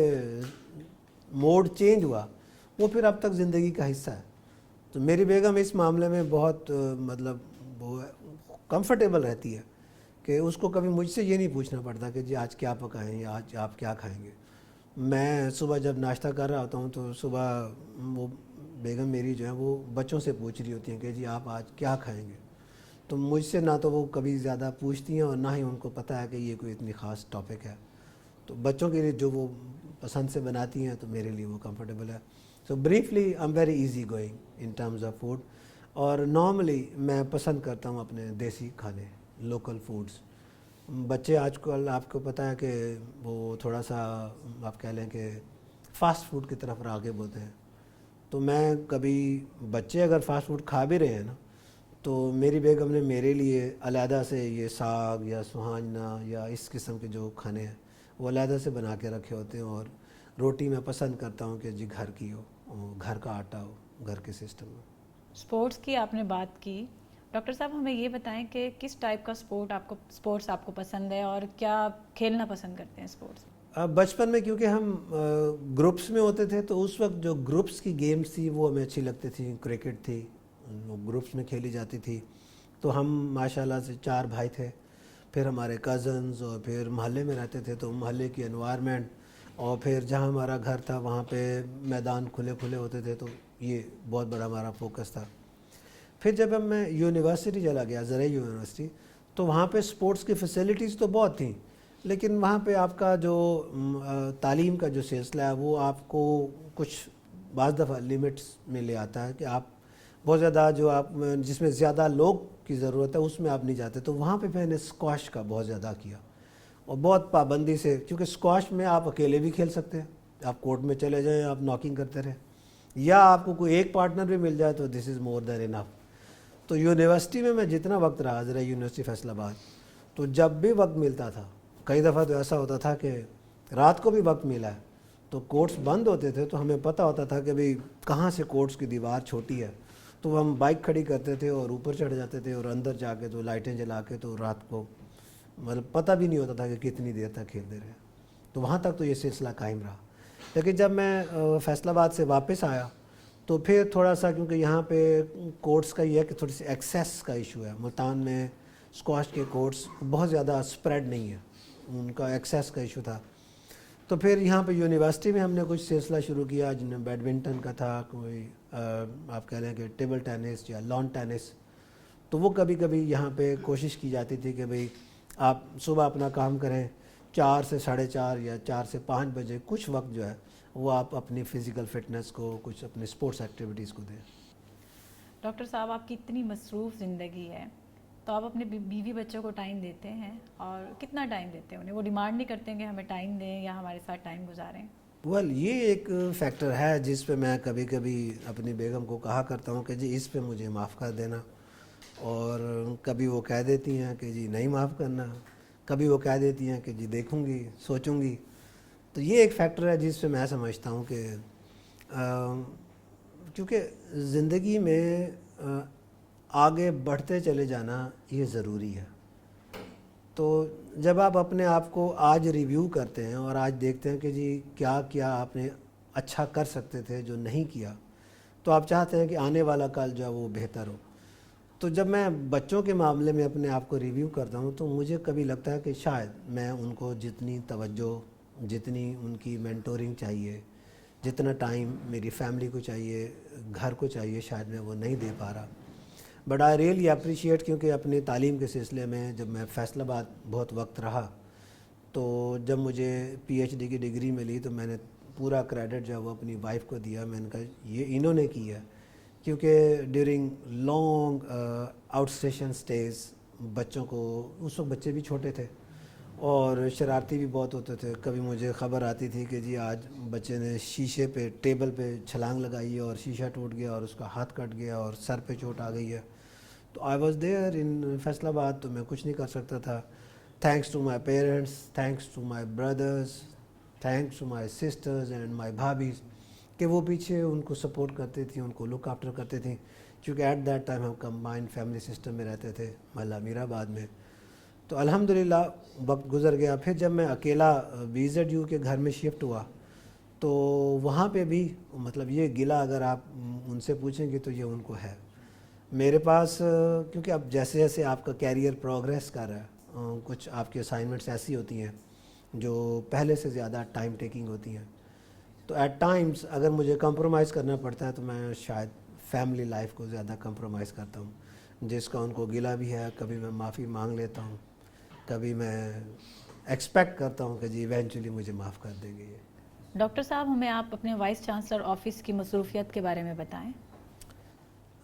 موڈ چینج ہوا وہ پھر اب تک زندگی کا حصہ ہے. تو میری بیگم اس معاملے میں بہت مطلب وہ کمفرٹیبل رہتی ہے کہ اس کو کبھی مجھ سے یہ نہیں پوچھنا پڑتا کہ جی آج کیا پکائیں یا آج آپ کیا کھائیں گے. میں صبح جب ناشتہ کر رہا ہوتا ہوں تو صبح وہ بیگم میری جو ہے وہ بچوں سے پوچھ رہی ہوتی ہیں کہ جی آپ آج کیا کھائیں گے. تو مجھ سے نہ تو وہ کبھی زیادہ پوچھتی ہیں اور نہ ہی ان کو پتہ ہے کہ یہ کوئی اتنی خاص ٹاپک ہے. تو بچوں کے لیے جو وہ پسند سے بناتی ہیں تو میرے لیے وہ کمفرٹیبل ہے. So briefly I am very easy going in terms of food. اور نارملی میں پسند کرتا ہوں اپنے دیسی کھانے, لوکل فوڈز. بچے آج کل آپ کو پتہ ہے کہ وہ تھوڑا سا آپ کہہ لیں کہ فاسٹ فوڈ کی طرف راغب ہوتے ہیں. تو میں کبھی بچے اگر فاسٹ فوڈ کھا بھی رہے ہیں نا تو میری بیگم نے میرے لیے علیحدہ سے یہ ساگ یا سہانجنا یا اس قسم کے جو کھانے ہیں وہ علیحدہ سے بنا کے رکھے ہوتے ہیں. اور روٹی میں پسند کرتا ہوں کہ جی گھر کی ہو, گھر کا آٹا ہو, گھر کے سسٹم میں. اسپورٹس کی آپ نے بات کی. ڈاکٹر صاحب ہمیں یہ بتائیں کہ کس ٹائپ کا اسپورٹس آپ کو پسند ہے اور کیا کھیلنا پسند کرتے ہیں اسپورٹس؟ اب بچپن میں کیونکہ ہم گروپس میں ہوتے تھے تو اس وقت جو گروپس کی گیمز تھی وہ ہمیں اچھی لگتی تھی. کرکٹ تھی, وہ گروپس میں کھیلی جاتی تھی. تو ہم ماشاءاللہ سے 4 بھائی تھے, پھر ہمارے کزنز, اور پھر محلے میں رہتے تھے تو محلے کی انوائرمنٹ, اور پھر جہاں ہمارا گھر تھا وہاں پہ میدان کھلے کھلے ہوتے تھے. تو یہ بہت بڑا ہمارا فوکس تھا. پھر جب میں یونیورسٹی چلا گیا, زرعی یونیورسٹی, تو وہاں پہ سپورٹس کی فیسلٹیز تو بہت تھیں, لیکن وہاں پہ آپ کا جو تعلیم کا جو سلسلہ ہے وہ آپ کو کچھ بعض دفعہ لیمٹس میں لے آتا ہے کہ آپ بہت زیادہ جو آپ جس میں زیادہ لوگ کی ضرورت ہے اس میں آپ نہیں جاتے. تو وہاں پہ میں نے اسکواش کا بہت زیادہ کیا, اور بہت پابندی سے, کیونکہ اسکواش میں آپ اکیلے بھی کھیل سکتے ہیں, آپ کورٹ میں چلے جائیں, آپ ناکنگ کرتے رہیں, یا آپ کو کوئی ایک پارٹنر بھی مل جائے تو دس از مور دین انف. تو یونیورسٹی میں جتنا وقت رہا, زرعی یونیورسٹی فیصل آباد, تو جب بھی وقت ملتا تھا, کئی دفعہ تو ایسا ہوتا تھا کہ رات کو بھی وقت ملا ہے تو کورٹس بند ہوتے تھے, تو ہمیں پتہ ہوتا تھا کہ بھئی کہاں سے کورٹس کی دیوار چھوٹی ہے, تو ہم بائک کھڑی کرتے تھے اور اوپر چڑھ جاتے تھے, اور اندر جا کے تو لائٹیں جلا کے تو رات کو مطلب پتہ بھی نہیں ہوتا تھا کہ کتنی دیر تک کھیلتے رہے. تو وہاں تک تو یہ سلسلہ قائم رہا. لیکن جب میں فیصل آباد سے واپس آیا تو پھر تھوڑا سا, کیونکہ یہاں پہ کورٹس کا یہ ہے کہ تھوڑی سی ایکسیس کا ایشو ہے, ملتان میں اسکواش کے کورٹس بہت زیادہ اسپریڈ نہیں ہے, ان کا ایکسیس کا ایشو تھا. تو پھر یہاں پہ یونیورسٹی میں ہم نے کچھ سلسلہ شروع کیا, جن میں بیڈمنٹن کا تھا, کوئی آپ کہہ لیں کہ ٹیبل ٹینس یا لان ٹینس. تو وہ کبھی کبھی یہاں پہ کوشش کی جاتی تھی کہ بھئی آپ صبح اپنا کام کریں, 4 سے 4:30 یا 4 سے 5 بجے کچھ وقت جو ہے وہ آپ اپنی فزیکل فٹنس کو, کچھ اپنے اسپورٹس ایکٹیویٹیز کو دیں. ڈاکٹر صاحب آپ کی اتنی مصروف زندگی ہے تو آپ اپنے بیوی بچوں کو ٹائم دیتے ہیں, اور کتنا ٹائم دیتے ہیں انہیں؟ وہ ڈیمانڈ نہیں کرتے ہیں کہ ہمیں ٹائم دیں یا ہمارے ساتھ ٹائم گزاریں؟ یہ ایک فیکٹر ہے جس پہ میں کبھی کبھی اپنی بیگم کو کہا کرتا ہوں کہ جی اس پہ مجھے معاف کر دینا, اور کبھی وہ کہہ دیتی ہیں کہ جی نہیں معاف کرنا, کبھی وہ کہہ دیتی ہیں کہ جی دیکھوں گی, سوچوں گی. تو یہ ایک فیکٹر ہے جس پہ میں سمجھتا ہوں کہ کیونکہ زندگی میں آگے بڑھتے چلے جانا یہ ضروری ہے. تو جب آپ اپنے آپ کو آج ریویو کرتے ہیں اور آج دیکھتے ہیں کہ جی کیا کیا آپ نے اچھا کر سکتے تھے جو نہیں کیا, تو آپ چاہتے ہیں کہ آنے والا کل جو ہے وہ بہتر ہو. تو جب میں بچوں کے معاملے میں اپنے آپ کو ریویو کرتا ہوں تو مجھے کبھی لگتا ہے کہ شاید میں ان کو جتنی توجہ, جتنی ان کی مینٹورنگ چاہیے, جتنا ٹائم میری فیملی کو چاہیے, گھر کو چاہیے, شاید میں وہ نہیں دے پا رہا. بٹ آئی ریئلی اپریشیٹ, کیونکہ اپنی تعلیم کے سلسلے میں جب میں فیصل آباد بہت وقت رہا تو جب مجھے پی ایچ ڈی کی ڈگری ملی تو میں نے پورا کریڈٹ جو ہے وہ اپنی وائف کو دیا. میں نے کہا یہ انہوں نے کی ہے, کیونکہ during long out station cities بچوں کو, اس وقت بچے بھی چھوٹے تھے اور شرارتی بھی بہت ہوتے تھے. کبھی مجھے خبر آتی تھی کہ جی آج بچے نے شیشے پہ, ٹیبل پہ چھلانگ لگائی ہے اور شیشہ ٹوٹ گیا اور اس کا ہاتھ کٹ گیا اور سر پہ چوٹ آ گئی ہے. تو I was there in Faisalabad, تو میں کچھ نہیں کر سکتا تھا. Thanks to my parents, thanks to my brothers, thanks to my sisters and my bhabhis, کہ وہ پیچھے ان کو سپورٹ کرتی تھیں, ان کو لک آفٹر کرتے تھیں. کیونکہ ایٹ دیٹ ٹائم ہم کمبائنڈ فیملی سسٹم میں رہتے تھے محلہ امیر آباد میں. تو الحمدللہ وقت گزر گیا. پھر جب میں اکیلا VZU کے گھر میں شفٹ ہوا تو وہاں پہ بھی مطلب یہ گلہ اگر آپ ان سے پوچھیں گے تو یہ ان کو ہے. میرے پاس کیونکہ اب جیسے جیسے آپ کا کیریئر پروگریس کر رہا ہے, کچھ آپ کی اسائنمنٹس ایسی ہوتی ہیں جو پہلے سے زیادہ ٹائم ٹیکنگ ہوتی ہیں. تو ایٹ ٹائمز اگر مجھے کمپرومائز کرنا پڑتا ہے تو میں شاید فیملی لائف کو زیادہ کمپرومائز کرتا ہوں, جس کا ان کو گلہ بھی ہے. کبھی میں معافی مانگ لیتا ہوں, کبھی میں ایکسپیکٹ کرتا ہوں کہ جی ایونچولی مجھے معاف کر دیں گے. یہ ڈاکٹر صاحب ہمیں آپ اپنے وائس چانسلر آفس کی مصروفیت کے بارے میں بتائیں.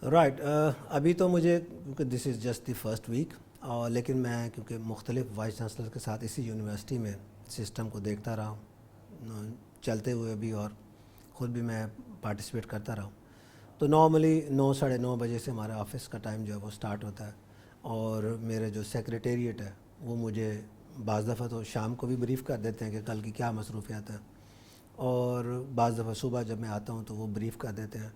رائٹ ابھی تو مجھے کیونکہ this is just the first week, اور لیکن میں کیونکہ مختلف وائس چانسلر کے ساتھ اسی یونیورسٹی میں سسٹم کو دیکھتا رہا ہوں چلتے ہوئے بھی، اور خود بھی میں پارٹیسپیٹ کرتا رہا ہوں. تو نارملی 9 ساڑھے 9 بجے سے ہمارا آفس کا ٹائم جو ہے وہ سٹارٹ ہوتا ہے، اور میرے جو سیکریٹریٹ ہے وہ مجھے بعض دفعہ تو شام کو بھی بریف کر دیتے ہیں کہ کل کی کیا مصروفیات ہیں، اور بعض دفعہ صبح جب میں آتا ہوں تو وہ بریف کر دیتے ہیں.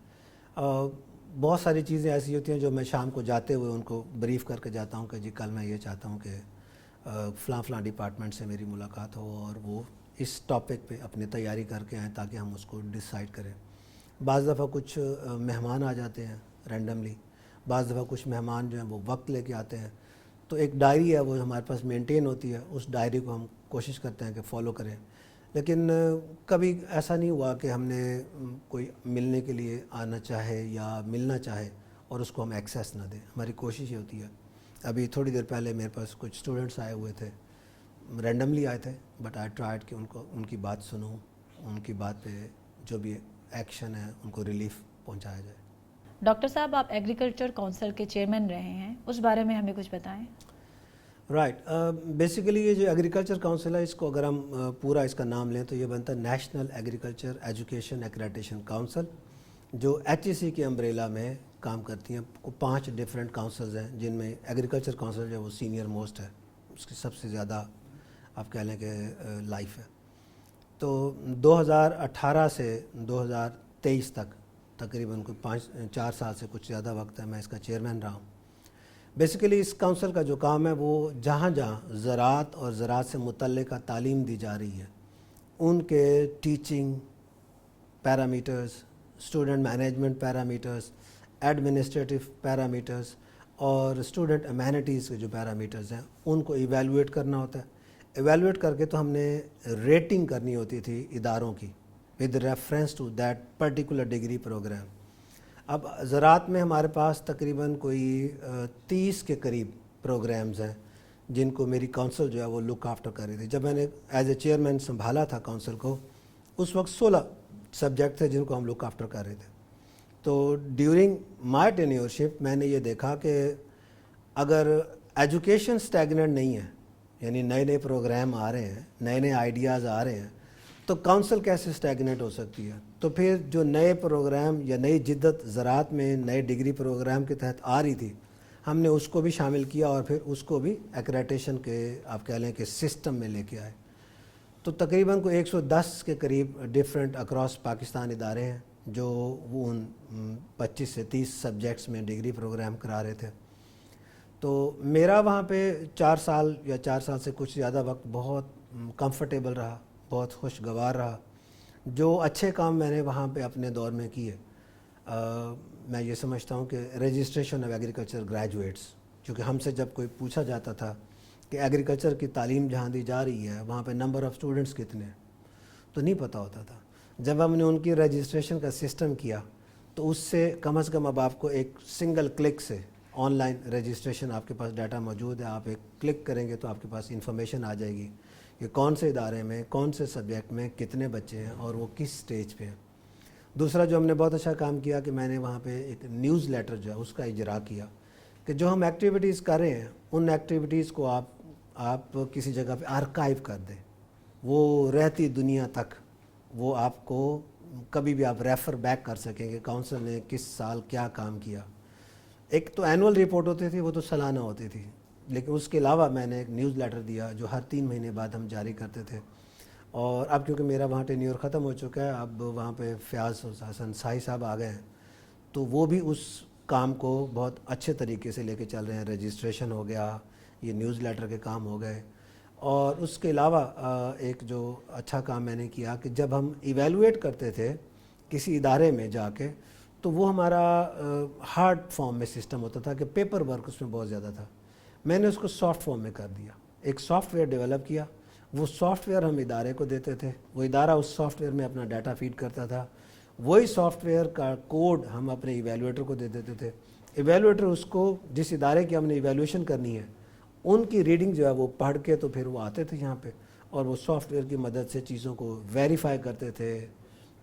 بہت ساری چیزیں ایسی ہوتی ہیں جو میں شام کو جاتے ہوئے ان کو بریف کر کے جاتا ہوں کہ جی کل میں یہ چاہتا ہوں کہ فلاں فلاں ڈپارٹمنٹ سے میری ملاقات ہو، اور وہ اس ٹاپک پہ اپنی تیاری کر کے آئیں تاکہ ہم اس کو ڈیسائیڈ کریں. بعض دفعہ کچھ مہمان آ جاتے ہیں رینڈملی، بعض دفعہ کچھ مہمان جو ہیں وہ وقت لے کے آتے ہیں، تو ایک ڈائری ہے وہ ہمارے پاس مینٹین ہوتی ہے، اس ڈائری کو ہم کوشش کرتے ہیں کہ فالو کریں. لیکن کبھی ایسا نہیں ہوا کہ ہم نے کوئی ملنے کے لیے آنا چاہے یا ملنا چاہے اور اس کو ہم ایکسیس نہ دیں. ہماری کوشش یہ ہوتی ہے. ابھی تھوڑی دیر پہلے میرے پاس کچھ اسٹوڈنٹس آئے ہوئے تھے، رینڈملی آئے تھے، بٹ آئی ٹرائیڈ کہ ان کی بات سنوں، ان کی بات پہ جو بھی ایکشن ہے ان کو ریلیف پہنچایا جائے. ڈاکٹر صاحب، آپ ایگریکلچر کونسل کے چیئرمین رہے ہیں، اس بارے میں ہمیں کچھ بتائیں. رائٹ بیسیکلی یہ جو ایگریکلچر کونسل ہے، اس کو اگر ہم پورا اس کا نام لیں تو یہ بنتا ہے national agriculture education accreditation council, جو HEC کے امبریلا میں کام کرتی ہیں. 5 ڈفرینٹ کونسلز ہیں جن میں ایگریکلچر کونسل جو ہے وہ سینئر موسٹ ہے، اس کی سب سے زیادہ آپ کہہ لیں کہ لائف ہے. تو 2018 سے 2023 تک تقریباً کوئی 4 سال سے کچھ زیادہ وقت ہے میں اس کا چیئرمین رہا ہوں. بیسیکلی اس کونسل کا جو کام ہے وہ جہاں جہاں زراعت اور زراعت سے متعلقہ تعلیم دی جا رہی ہے ان کے teaching parameters, student management parameters, administrative parameters اور اسٹوڈنٹ امینٹیز کے جو پیرامیٹرز ہیں ان کو ایویلویٹ کرنا ہوتا ہے. ایویلویٹ کر کے تو ہم نے ریٹنگ کرنی ہوتی تھی اداروں کی with reference to that particular degree program. اب زراعت میں ہمارے پاس تقریباً کوئی 30 کے قریب پروگرامز ہیں جن کو میری کونسل جو ہے وہ لک آفٹر کر رہی تھی. جب میں نے ایز اے چیئرمین سنبھالا تھا کونسل کو، اس وقت 16 سبجیکٹ تھے جن کو ہم لک آفٹر کر رہے تھے. تو ڈیورنگ مائی ٹینیورشپ میں نے یہ دیکھا کہ اگر ایجوکیشن اسٹیگننٹ نہیں ہے، یعنی نئے نئے پروگرام آ رہے ہیں، نئے نئے آئیڈیاز آ رہے ہیں، تو کونسل کیسے اسٹیگنیٹ ہو سکتی ہے. تو پھر جو نئے پروگرام یا نئی جدت زراعت میں نئے ڈگری پروگرام کے تحت آ رہی تھی، ہم نے اس کو بھی شامل کیا اور پھر اس کو بھی ایکریڈیٹیشن کے آپ کہہ لیں کہ سسٹم میں لے کے آئے. تو تقریباً کوئی 110 کے قریب ڈفرینٹ اکراس پاکستان ادارے ہیں جو وہ ان 25 سے 30 سبجیکٹس میں ڈگری پروگرام کرا رہے تھے. تو میرا وہاں پہ 4 سال یا 4 سال سے کچھ زیادہ وقت بہت کمفرٹیبل رہا، بہت خوشگوار رہا. جو اچھے کام میں نے وہاں پہ اپنے دور میں کیے، میں یہ سمجھتا ہوں کہ رجسٹریشن آف ایگریکلچر گریجویٹس، کیونکہ ہم سے جب کوئی پوچھا جاتا تھا کہ ایگریکلچر کی تعلیم جہاں دی جا رہی ہے وہاں پہ نمبر آف اسٹوڈنٹس کتنے ہیں تو نہیں پتہ ہوتا تھا. جب ہم نے ان کی رجسٹریشن کا سسٹم کیا تو اس سے کم از کم اب آپ کو ایک سنگل کلک سے آن لائن رجسٹریشن، آپ کے پاس ڈیٹا موجود ہے، آپ ایک کلک کریں گے تو آپ کے پاس انفارمیشن آ جائے گی کہ کون سے ادارے میں کون سے سبجیکٹ میں کتنے بچے ہیں اور وہ کس سٹیج پہ ہیں. دوسرا جو ہم نے بہت اچھا کام کیا کہ میں نے وہاں پہ ایک نیوز لیٹر جو ہے اس کا اجرا کیا کہ جو ہم ایکٹیویٹیز کر رہے ہیں ان ایکٹیویٹیز کو آپ کسی جگہ پہ آرکائیو کر دیں، وہ رہتی دنیا تک وہ آپ کو کبھی بھی آپ ریفر بیک کر سکیں کہ کونسل نے کس سال کیا کام کیا. ایک تو اینول رپورٹ ہوتی تھی، وہ تو سالانہ ہوتی تھی، لیکن اس کے علاوہ میں نے ایک نیوز لیٹر دیا جو ہر 3 مہینے بعد ہم جاری کرتے تھے. اور اب کیونکہ میرا وہاں ٹینیور ختم ہو چکا ہے، اب وہاں پہ فیاض حسن سائی صاحب آ گئے ہیں، تو وہ بھی اس کام کو بہت اچھے طریقے سے لے کے چل رہے ہیں. رجسٹریشن ہو گیا، یہ نیوز لیٹر کے کام ہو گئے. اور اس کے علاوہ ایک جو اچھا کام میں نے کیا کہ جب ہم ایویلویٹ کرتے تھے کسی ادارے میں جا کے تو وہ ہمارا ہارڈ فارم میں سسٹم ہوتا تھا کہ پیپر ورک اس میں بہت زیادہ تھا. میں نے اس کو سافٹ فارم میں کر دیا، ایک سافٹ ویئر ڈیولپ کیا. وہ سافٹ ویئر ہم ادارے کو دیتے تھے، وہ ادارہ اس سافٹ ویئر میں اپنا ڈیٹا فیڈ کرتا تھا. وہی سافٹ ویئر کا کوڈ ہم اپنے ایویلویٹر کو دے دیتے تھے. ایویلویٹر اس کو جس ادارے کی ہم نے ایویلویشن کرنی ہے ان کی ریڈنگ جو ہے وہ پڑھ کے تو پھر وہ آتے تھے یہاں پہ اور وہ سافٹ ویئر کی مدد سے چیزوں کو ویریفائی کرتے تھے،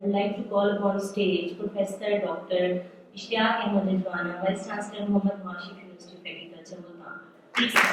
I'd like to call upon stage Professor Dr. Ishtiaq Ahmed Ridwana, Vice Chancellor Muhammad Mashif University of Agriculture, Multan. Please, sir.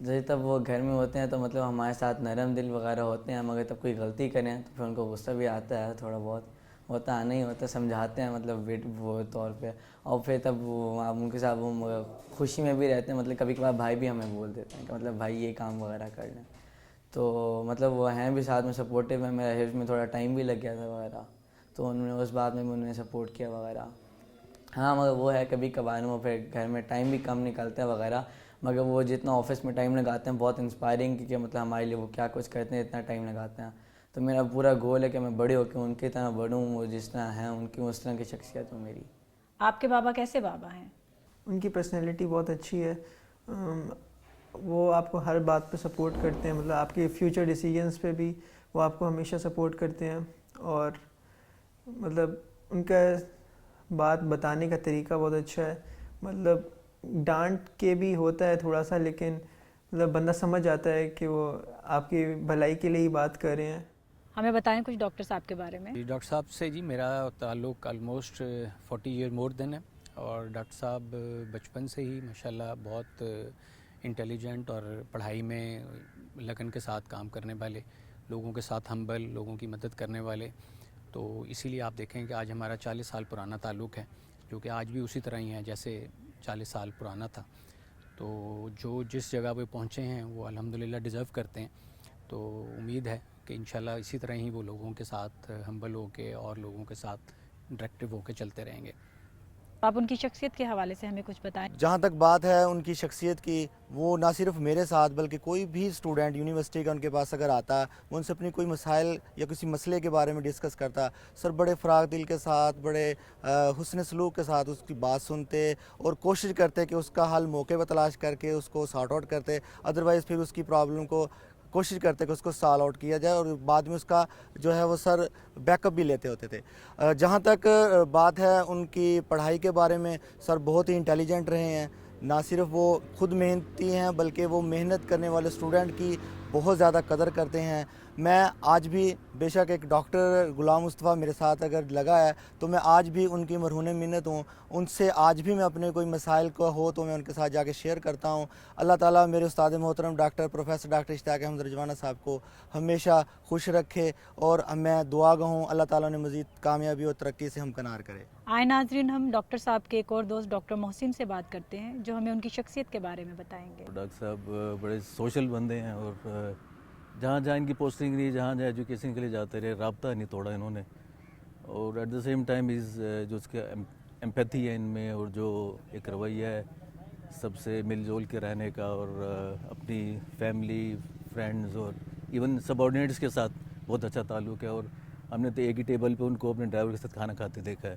جیسے تب وہ گھر میں ہوتے ہیں تو مطلب ہمارے ساتھ نرم دل وغیرہ ہوتے ہیں، مگر تب کوئی غلطی کریں تو پھر ان کو غصہ بھی آتا ہے، تھوڑا بہت ہوتا نہیں ہوتا، سمجھاتے ہیں مطلب وہ طور پہ، اور پھر تب وہ آپ ان کے ساتھ وہ خوشی میں بھی رہتے ہیں، مطلب کبھی کبھار بھائی بھی ہمیں بول دیتے ہیں کہ مطلب بھائی یہ کام وغیرہ کر لیں، تو مطلب وہ ہیں بھی ساتھ میں سپورٹیو ہیں، میرا حفظ میں تھوڑا ٹائم بھی لگ گیا تھا وغیرہ، تو انہوں نے اس بات میں بھی انہوں نے سپورٹ کیا وغیرہ. ہاں مگر وہ ہے کبھی کبھار وہ پھر گھر میں ٹائم بھی کم نکلتا ہے وغیرہ، مگر وہ جتنا آفس میں ٹائم لگاتے ہیں بہت انسپائرنگ، کیونکہ مطلب ہمارے لیے وہ کیا کچھ کرتے ہیں اتنا ٹائم لگاتے ہیں. تو میرا پورا گول ہے کہ میں بڑے ہو کے ان کی طرح بڑھوں، وہ جس طرح ہیں ان کی اس طرح کی شخصیت ہو میری. آپ کے بابا کیسے بابا ہیں؟ ان کی پرسنالٹی بہت اچھی ہے، وہ آپ کو ہر بات پہ سپورٹ کرتے ہیں، مطلب آپ کے فیوچر ڈیسیجنس پہ بھی وہ آپ کو ہمیشہ سپورٹ کرتے ہیں، اور مطلب ان کا بات بتانے کا طریقہ بہت اچھا ہے، مطلب ڈانٹ کے بھی ہوتا ہے تھوڑا سا، لیکن مطلب بندہ سمجھ آتا ہے کہ وہ آپ کی بھلائی کے لیے ہی بات کر رہے ہیں. ہمیں بتائیں کچھ ڈاکٹر صاحب کے بارے میں. ڈاکٹر صاحب سے جی میرا تعلق آلموسٹ 40 ایئر مور دین ہے، اور ڈاکٹر صاحب بچپن سے ہی ماشاءاللہ بہت انٹیلیجنٹ اور پڑھائی میں لگن کے ساتھ کام کرنے والے، لوگوں کے ساتھ ہمبل، لوگوں کی مدد کرنے والے. تو اسی لیے آپ دیکھیں کہ آج ہمارا 40 سال پرانا تعلق ہے، جو کہ آج بھی اسی طرح ہی ہے جیسے 40 سال پرانا تھا. تو جو جس جگہ پہ پہنچے ہیں وہ الحمدللہ ڈیزرو کرتے ہیں. تو امید ہے کہ انشاءاللہ اسی طرح ہی وہ لوگوں کے ساتھ ہمبل ہو کے اور لوگوں کے ساتھ انٹریکٹیو ہو کے چلتے رہیں گے. آپ ان کی شخصیت کے حوالے سے ہمیں کچھ بتائیں. جہاں تک بات ہے ان کی شخصیت کی، وہ نہ صرف میرے ساتھ بلکہ کوئی بھی اسٹوڈنٹ یونیورسٹی کا ان کے پاس اگر آتا، وہ ان سے اپنی کوئی مسائل یا کسی مسئلے کے بارے میں ڈسکس کرتا، سر بڑے فراغ دل کے ساتھ، بڑے حسن سلوک کے ساتھ اس کی بات سنتے اور کوشش کرتے کہ اس کا حل موقع پر تلاش کر کے اس کو سارٹ آؤٹ کرتے، ادروائز پھر اس کی پرابلم کو کوشش کرتے کہ اس کو سالو آؤٹ کیا جائے، اور بعد میں اس کا جو ہے وہ سر بیک اپ بھی لیتے ہوتے تھے. جہاں تک بات ہے ان کی پڑھائی کے بارے میں، سر بہت ہی انٹیلیجنٹ رہے ہیں، نہ صرف وہ خود محنتی ہیں بلکہ وہ محنت کرنے والے اسٹوڈنٹ کی بہت زیادہ قدر کرتے ہیں. میں آج بھی بے شک ایک ڈاکٹر غلام مصطفیٰ میرے ساتھ اگر لگا ہے تو میں آج بھی ان کی مرہون منت ہوں، ان سے آج بھی میں اپنے کوئی مسائل کو ہو تو میں ان کے ساتھ جا کے شیئر کرتا ہوں. اللہ تعالیٰ میرے استاد محترم ڈاکٹر پروفیسر ڈاکٹر اشتیاق احمد رضوانہ صاحب کو ہمیشہ خوش رکھے، اور میں دعا گو ہوں اللہ تعالیٰ نے مزید کامیابی اور ترقی سے ہمکنار کرے. آئے ناظرین، ہم ڈاکٹر صاحب کے ایک اور دوست ڈاکٹر محسن سے بات کرتے ہیں جو ہمیں ان کی شخصیت کے بارے میں بتائیں گے. ڈاکٹر صاحب بڑے سوشل بندے ہیں، اور جہاں جہاں ان کی پوسٹنگ رہی، جہاں جہاں ایجوکیشن کے لیے جاتے رہے، رابطہ نہیں توڑا انہوں نے، اور ایٹ دا سیم ٹائم جو اس کے ایمپیتھی ہے ان میں، اور جو ایک رویہ ہے سب سے مل جل کے رہنے کا، اور اپنی فیملی، فرینڈز اور ایون سب آرڈینیٹس کے ساتھ بہت اچھا تعلق ہے. اور ہم نے تو ایک ہی ٹیبل پہ ان کو اپنے ڈرائیور کے ساتھ کھانا کھاتے دیکھا ہے.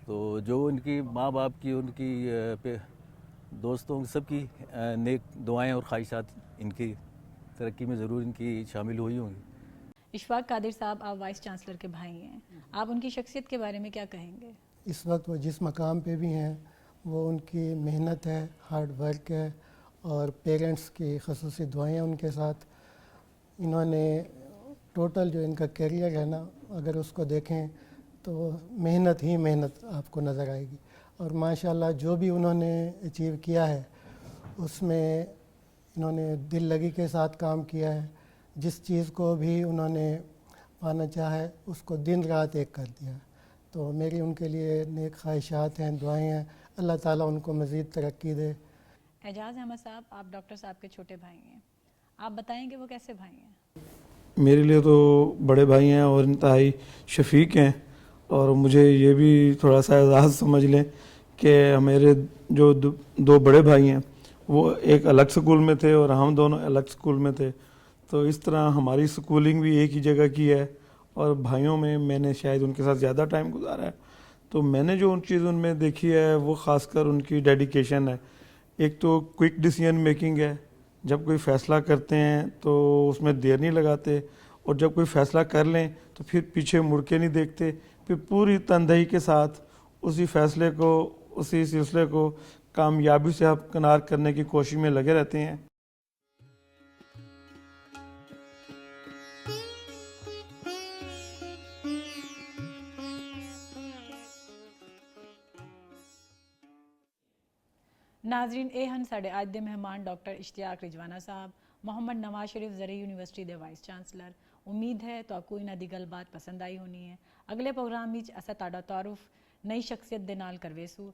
تو جو ان کی ماں باپ کی، ان کی دوستوں سب کی نیک دعائیں اور خواہشات ان کی ترقی میں ضرور ان کی شامل ہوئی ہوں گی. اشفاق قادر صاحب، آپ وائس چانسلر کے بھائی ہیں، آپ ان کی شخصیت کے بارے میں کیا کہیں گے؟ اس وقت وہ جس مقام پہ بھی ہیں وہ ان کی محنت ہے، ہارڈ ورک ہے، اور پیرنٹس کی خصوصی دعائیں ان کے ساتھ. انہوں نے ٹوٹل جو ان کا کیریئر ہے نا، اگر اس کو دیکھیں تو محنت ہی محنت آپ کو نظر آئے گی، اور ماشاءاللہ جو بھی انہوں نے اچیو کیا ہے اس میں انہوں نے دل لگی کے ساتھ کام کیا ہے. جس چیز کو بھی انہوں نے پانا چاہا ہے اس کو دن رات ایک کر دیا. تو میری ان کے لیے نیک خواہشات ہیں، دعائیں ہیں، اللہ تعالیٰ ان کو مزید ترقی دے. اعجاز احمد صاحب، آپ ڈاکٹر صاحب کے چھوٹے بھائی ہیں، آپ بتائیں کہ وہ کیسے بھائی ہیں؟ میرے لیے تو بڑے بھائی ہیں اور انتہائی شفیق ہیں، اور مجھے یہ بھی تھوڑا سا اعزاز سمجھ لیں کہ میرے جو دو بڑے بھائی ہیں وہ ایک الگ سکول میں تھے اور ہم دونوں الگ سکول میں تھے. تو اس طرح ہماری سکولنگ بھی ایک ہی جگہ کی ہے، اور بھائیوں میں نے شاید ان کے ساتھ زیادہ ٹائم گزارا ہے. تو میں نے جو ان چیز ان میں دیکھی ہے وہ خاص کر ان کی ڈیڈیکیشن ہے. ایک تو کوئک ڈیسیژن میکنگ ہے، جب کوئی فیصلہ کرتے ہیں تو اس میں دیر نہیں لگاتے، اور جب کوئی فیصلہ کر لیں تو پھر پیچھے مڑ کے نہیں دیکھتے، پھر پوری تندہی کے ساتھ اسی فیصلے کو، اسی سلسلے کو کامیابی سے ہمکنار کرنے کی کوشش میں لگے رہتے ہیں. ਨਾਜ਼ਰੀਨ, ਇਹ ਹਨ ਸਾਡੇ ਅੱਜ ਦੇ ਮਹਿਮਾਨ ਡਾਕਟਰ ਇਸ਼ਤਿਆਕ ਰਿਜਵਾਨਾ ਸਾਹਿਬ, ਮੁਹੰਮਦ ਨਵਾਜ਼ ਸ਼ਰੀਫ ਜ਼ਰੀ ਯੂਨੀਵਰਸਿਟੀ ਦੇ ਵਾਈਸ ਚਾਂਸਲਰ। ਉਮੀਦ ਹੈ ਤੁਹਾਨੂੰ ਇਹਨਾਂ ਦੀ ਗੱਲਬਾਤ ਪਸੰਦ ਆਈ ਹੋਣੀ ਹੈ। ਅਗਲੇ ਪ੍ਰੋਗਰਾਮ ਵਿੱਚ ਅਸਾਂ ਤੁਹਾਡਾ ਤਾਰੁਫ ਨਈ ਸ਼ਖਸੀਅਤ ਦੇ ਨਾਲ ਕਰਵੇਸੂ।